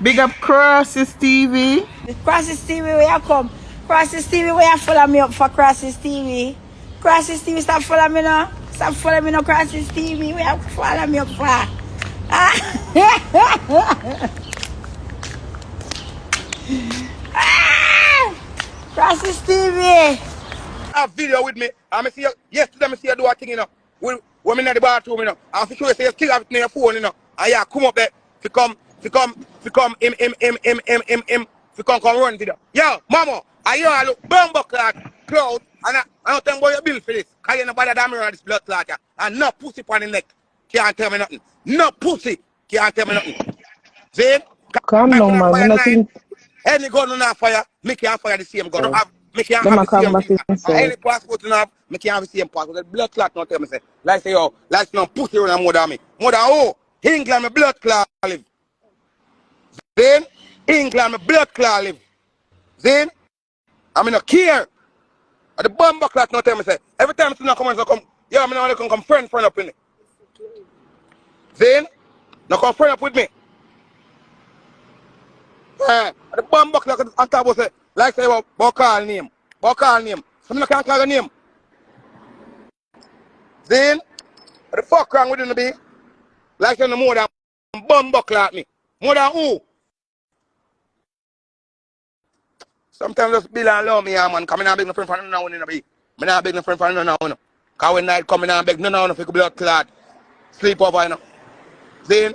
Big up Crosses TV. Crosses TV, where you come? Crosses TV, where you follow me up for Crosses TV? Crosses TV, stop following me now. Stop following me now, Crosses TV. Where you follow me up for? Ah. Crosses TV. A video with me. I'm see you yesterday. I see you do a thing, you know. When me in the bathroom, you know. I'm sure you say you still have it on your phone, you know. And yeah, come up there. If you come run to them. Yo, mama, I hear I look bumbo cloud, and I don't think about your bill for this. Cause you nobody damn around this blood clot, yeah. And no pussy on the neck can't tell me nothing. No pussy can't tell me nothing. See? Calm down, man. I'm not think. Any gun on fire, me can't fire the same gun. Oh. Me can't Them have a the same come back visa. inside. Any passport you have, me can't have the same passport. The blood clot not tell me say. Like say yo, like no pussy around more than me. More than oh, England me blood clot live. Then England me blood clot live. Then I mean no care. And the bomb clot not tell me say. Every time you come yeah, I mean I come friend up in it. Then now come friend up with me. The bomb clot on top of say. Like say about call name. Some can't call a name. Then what the fuck wrong with you be? Like say no more than bomb clot me. More than who? Sometimes just Bill and love me, yeah, man. Come in and beg no friend for no one, be. Me not beg no friend for no one. Cause when night come in and beg no one for blood clot. Sleep over, you know. Then,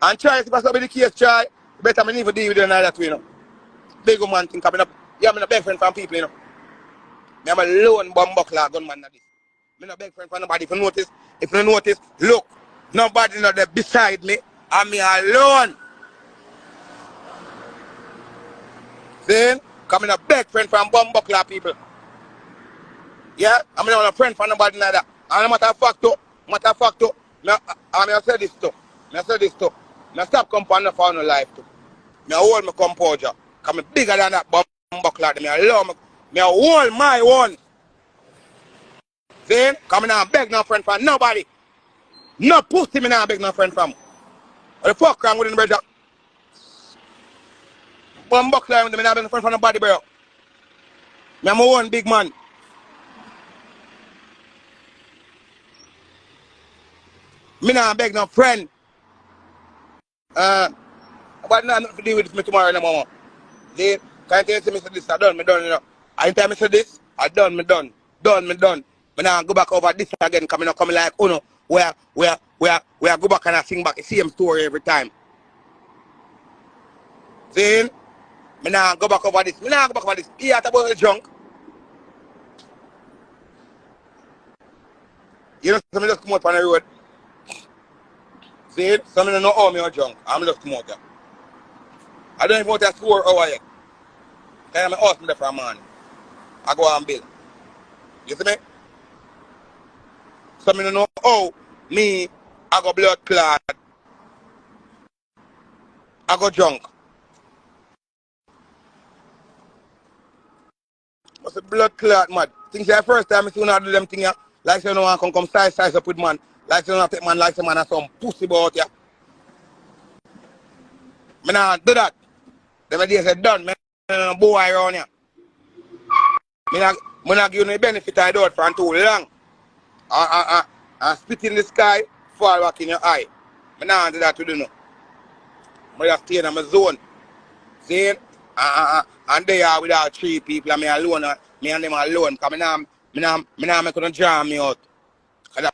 and try to pass up the case, try. Better me never deal with you that way, you know. Big man thing coming up. Yeah, I'm not beg friend from people, you know. Me am a lone bomb clot gunman at this. Me not beg friend from nobody. If you notice, look, nobody not there beside me. I'm me alone. Then, coming a beg friend from bomb clot people. Yeah, I'm not a friend from nobody like that. And matter of fact, I say this too. I stop compounding for no life too. I hold my composure. Because I'm bigger than that bomb clot. I love me. I hold my one. See? Coming and beg no friend from nobody. No pussy me now beg no friend from. What the fuck wrong with the brother? Bomb clot with me now beg no friend from nobody, bro. I'm my own big man. Me now beg no friend. But now nothing to deal with me tomorrow no more. See? Can't tell you me say this, I done, you know. Anytime I say this, I done, me done. Me now go back over this again, coming like Uno, where I go back and I sing back the same story every time. See? Me now go back over this. He had about the junk. You know, some just come out on the road. See? Some don't know how me or junk. I'm just come out there. I don't even want to score over yet. Can I ask me there for a man? I go and bill. You see me? Some don't know how me, I go blood clot. I go drunk. What's the blood clot, mad? Things the first time I see one do them things, yeah? Like say no one come size up with man. Like say no one take man like say man has some pussy about ya. Me nah do that. Them days are done, man. Boy around here. Me not give you the benefit I do it for too long. And spit in the sky, fall back in your eye. Me not do that to do no. Me just stay in my zone. See? And they are without 3 people and me alone. Me and them alone. Because me not make them jam me out. Because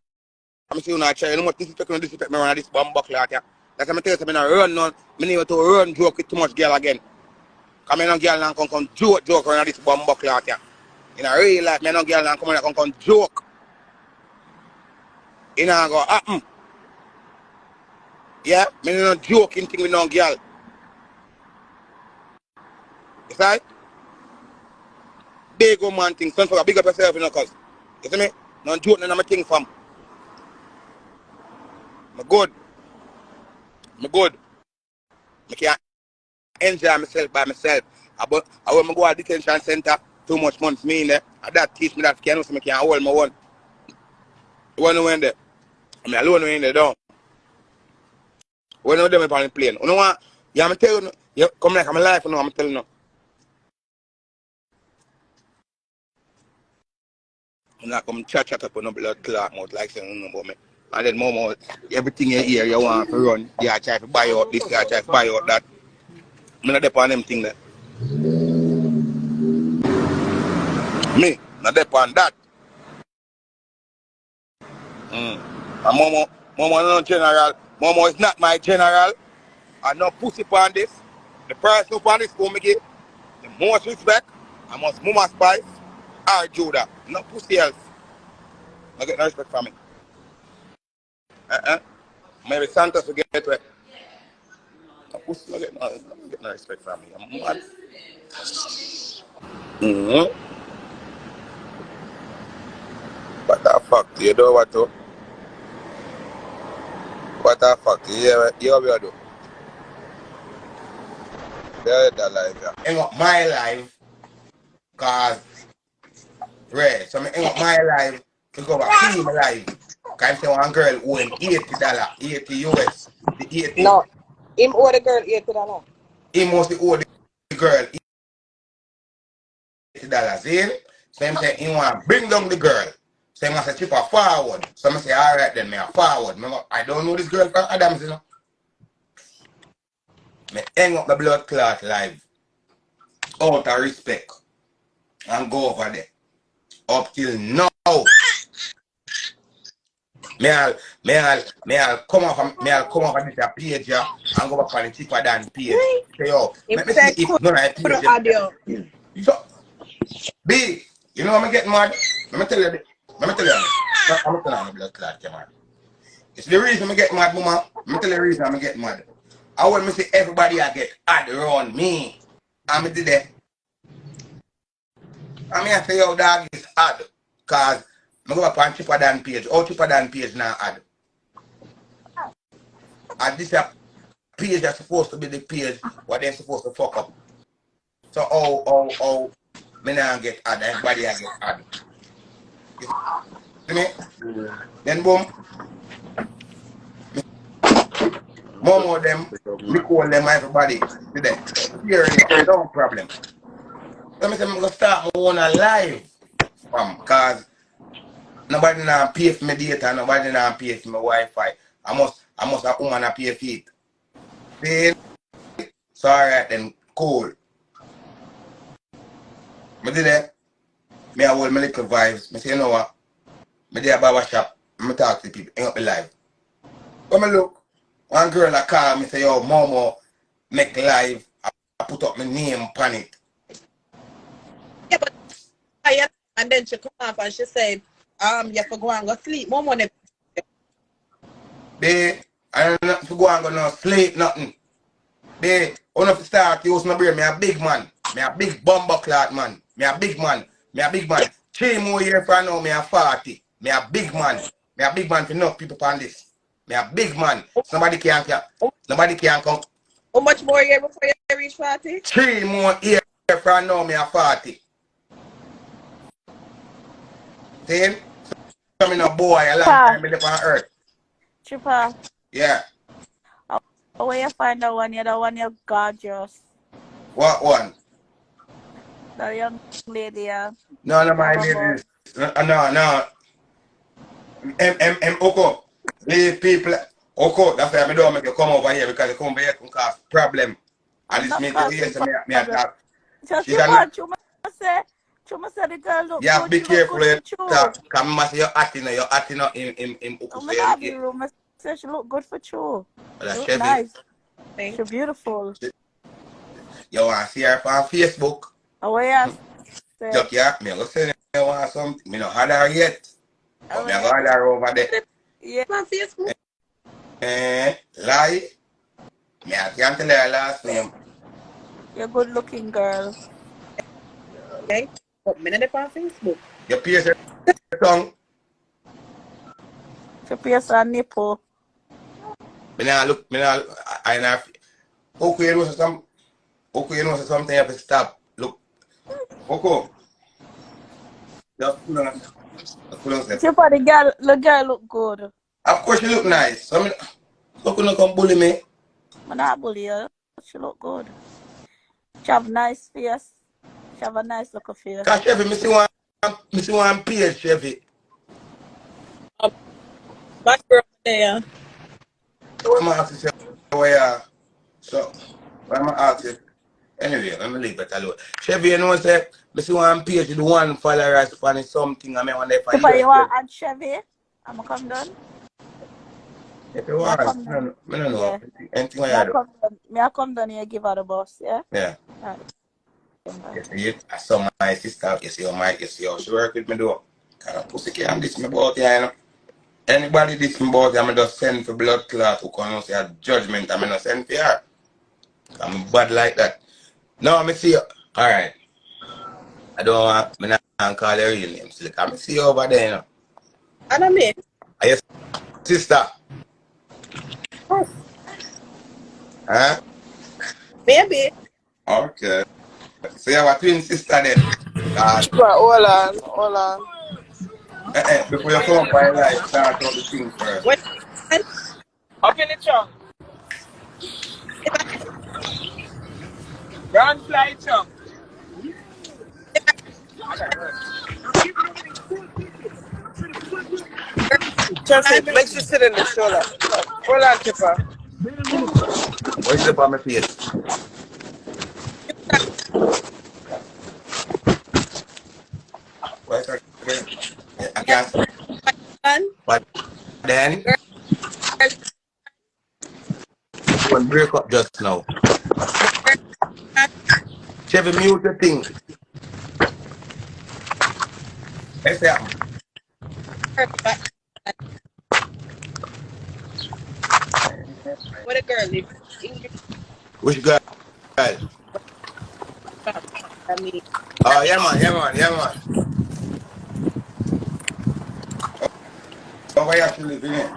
I'm saying I try. You know what disrespect me around this bomb buckler out here. That's why I tell you, I don't run none. I need to run joke with too much girl again. Because I no girl now come joke around this bomb buckler out here. In a real life, I no girl now come joke. You know, go happen. Yeah, I no joking thing with no girl. You see? Big woman thing, son for a big up yourself, you know, cause you see me? No joke, none of my thing from. I'm good. I can't enjoy myself by myself. I when I go to detention center, too much money for me in there. And that teach me that I can't hold my one. You want to know when there? I mean, alone in there, down. When I'm them on the plane. You know what? Yeah, I'm telling you. You come like I'm alive now, I'm telling you. I'm not come chat up on no blood clot mouth like saying about me. And then more, everything you hear you want to run. Yeah, try to buy out this, yeah, try to buy out that. I'm not depend on them thing there. Me, not depend on that. And Momo no general. Momo is not my general. I no pussy upon this. The price upon this for me give the most respect. I must Mama Spice or Judah. No pussy else. I get no respect from me. Maybe Santos will get it. No pussy no get no respect from me. I'm mad. What the fuck? You do what to? What the fuck? You will do? Yeah, that life, yeah. Hang up my life, cause Red. So I hang up my life to go back to my life. Cause I say one girl owe him $80, 80 US. The 80. No, him owe the girl $80. He must owe the girl $80 in. So him say he want to bring down the girl. So he must say chip her forward. So I say, alright then, me a forward. I don't know this girl from Adams, you know. Me hang up my blood clot live. Out of respect. And go over there. Up till now. I'll come off of this page here and go back on the cheaper than page. Say, yo, let me see if none of the page. Audio. So, B, you know I'm getting mad? Let me tell you. I'm telling you, blood clot, come on. It's the reason I'm getting mad, mama. Let me tell you the reason I'm getting mad. I want me to see everybody I get ad around me. I'm did that. I mean, I say, yo, dog is ad. Because I go up on cheaper than page. All cheaper than page now ad. And this page is supposed to be the page what they're supposed to fuck up. So, me now get ad. Everybody I get ad. You see me? Then, boom. More of them, me call them everybody. See that? Here enough. No problem. So, I'm going to start my own live. Because nobody now pay for my data, nobody now pay for my Wi-Fi. I must have woman pay for it. See? So alright then, cool. I did that. Me I hold my little vibes. I say, you know what? I did a barber shop. I talk to people. Hang up my live. Come and look. One girl that call me say, yo, Momo, make live. I put up my name on it. Yeah, but and then she come off and she said, you have to go and go sleep. More money. They, I don't have to go and go no sleep, nothing. They, one of the start use my brain. Me a big man. Me a big bumper clot man. Me a big man. Me a big man. 3 more years from now, me a 40. Me a big man. Me a big man for enough people on this. Me a big man. Nobody can come. How much more year before you reach 40? 3 more years from now, me a 40. See? So me no boy a long time me live on earth. Chipper, Yeah. where you find that one? You're the one you're gorgeous. What one? The young lady, yeah. No, my ladies. No. Oko. Leave people. Oko, that's why I don't make you come over here because you come over here can cause problem. And it's me to hear so me attack. Just She can Chuma say the girl look you have to good. be She careful look with good for that. true. Come and say you're acting in Oko. I'm not in the room. I say she look good for true. She look Chevy. nice. She's beautiful. You want to see her on Facebook? Oh, where you say? Look, yeah, me go say you want something. Me not had her yet. But me go had her over there. Yeah, on Facebook. Lie. Me I can't tell her last name. You're a good looking girl. Okay. But me not on Facebook. You pierce her tongue. She pierce her nipple. Me now look, I know. Okay, you know something you have to stop. Look. Okay. Just pull on that. Chipper, the girl look good. Of course you look nice. So look, you come bully me. I'm not bully you. She look good. She have nice face. She have a nice look of face. Cause Chevy, me see one page, Chevy. Um, my girl there. So I'm asking say, where so I'm asking anyway, let me leave it alone. Chevy, you know say, me see one page with one followers for something, I mean when they for If you years. want add Chevy, I'ma come down. If you Me I want, come I down. don't know. Yeah. Anything Me I I do. come down. Me I come down here give her the boss, yeah? Yeah. Alright, come down. You see it? I saw my sister, you see how she work with me though. Kind of pussy can this me about here, you know. Anybody this me about here, I'm just send for blood clot who come and say a judgment, I'm not send for her. I'm bad like that. No, me see you. Alright. I don't want me not call her real name still. I see you over there, you know. And I mean, Are your sister? yes, Huh? maybe. Okay. So you have a twin sister then. God. Hold on. Before you come up by life, start out the thing first. When and Up in the trunk. if I Ground fly trunk. if I girl Chelsea, and make sure sit in the shoulder. Hold on, Tipper. What's the on my face? What's that again? Yeah, I yeah, can't see. and But then, girl the phone break up just now. the girl and Chevy, mute the thing. Let's say, girl but what a girl live English which girl? back. I mean Oh, yeah, man, yeah, man, yeah, man. Oh, where you actually living in?